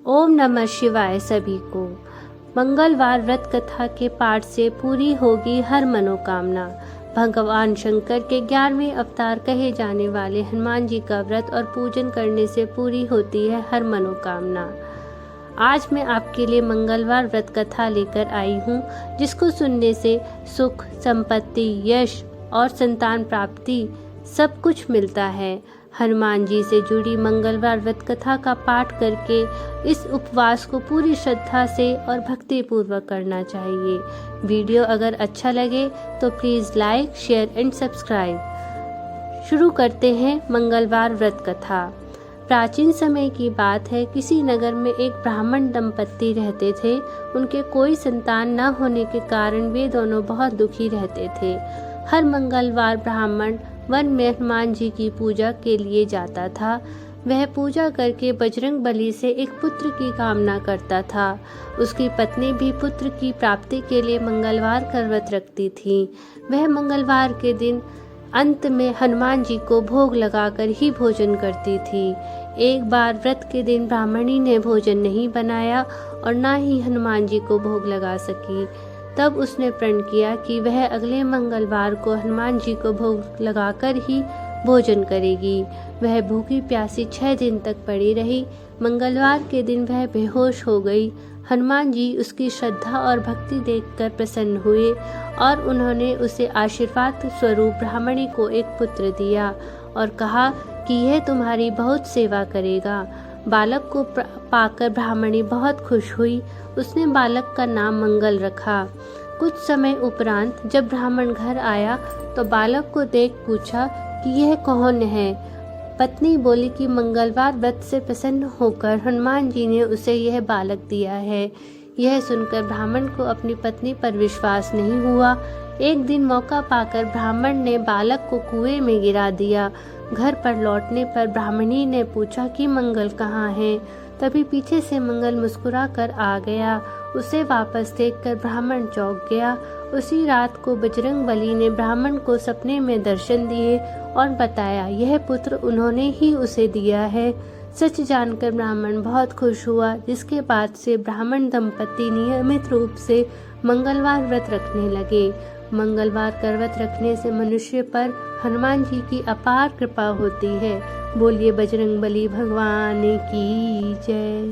ओम नमः शिवाय सभी को। मंगलवार व्रत कथा के पाठ से पूरी होगी हर मनोकामना। भगवान शंकर के 11वें अवतार कहे जाने वाले हनुमान जी का व्रत और पूजन करने से पूरी होती है हर मनोकामना। आज मैं आपके लिए मंगलवार व्रत कथा लेकर आई हूँ, जिसको सुनने से सुख, संपत्ति, यश और संतान प्राप्ति सब कुछ मिलता है। हनुमान जी से जुड़ी मंगलवार व्रत कथा का पाठ करके इस उपवास को पूरी श्रद्धा से और भक्ति पूर्वक करना चाहिए। वीडियो अगर अच्छा लगे तो please like, share and subscribe. शुरू करते हैं मंगलवार व्रत कथा। प्राचीन समय की बात है, किसी नगर में एक ब्राह्मण दंपत्ति रहते थे। उनके कोई संतान न होने के कारण वे दोनों बहुत दुखी रहते थे। हर मंगलवार ब्राह्मण वन में हनुमान जी की पूजा के लिए जाता था। वह पूजा करके बजरंग बली से एक पुत्र की कामना करता था। उसकी पत्नी भी पुत्र की प्राप्ति के लिए मंगलवार का व्रत रखती थी। वह मंगलवार के दिन अंत में हनुमान जी को भोग लगाकर ही भोजन करती थी। एक बार व्रत के दिन ब्राह्मणी ने भोजन नहीं बनाया और न ही हनुमान जी को भोग लगा सकी। तब उसने प्रण किया कि वह अगले मंगलवार को हनुमान जी को भोग लगाकर ही भोजन करेगी। वह भूखी प्यासी 6 दिन तक पड़ी रही। मंगलवार के दिन वह बेहोश हो गई। हनुमान जी उसकी श्रद्धा और भक्ति देखकर प्रसन्न हुए और उन्होंने उसे आशीर्वाद स्वरूप ब्राह्मणी को एक पुत्र दिया और कहा कि यह तुम्हारी बहुत सेवा करेगा। बालक को पाकर ब्राह्मणी बहुत खुश हुई। उसने बालक का नाम मंगल रखा। कुछ समय उपरांत जब ब्राह्मण घर आया तो बालक को देख पूछा कि यह कौन है। पत्नी बोली कि मंगलवार व्रत से प्रसन्न होकर हनुमान जी ने उसे यह बालक दिया है। यह सुनकर ब्राह्मण को अपनी पत्नी पर विश्वास नहीं हुआ। एक दिन मौका पाकर ब्राह्मण ने बालक को कुएं में गिरा दिया। घर पर लौटने पर ब्राह्मणी ने पूछा कि मंगल कहाँ है। तभी पीछे से मंगल मुस्कुरा कर आ गया। उसे वापस देखकर ब्राह्मण चौंक गया। उसी रात को बजरंग बली ने ब्राह्मण को सपने में दर्शन दिए और बताया यह पुत्र उन्होंने ही उसे दिया है। सच जानकर ब्राह्मण बहुत खुश हुआ, जिसके बाद से ब्राह्मण दंपत्ति नियमित रूप से मंगलवार व्रत रखने लगे। मंगलवार का व्रत रखने से मनुष्य पर हनुमान जी की अपार कृपा होती है। बोलिए बजरंग बली भगवान की जय।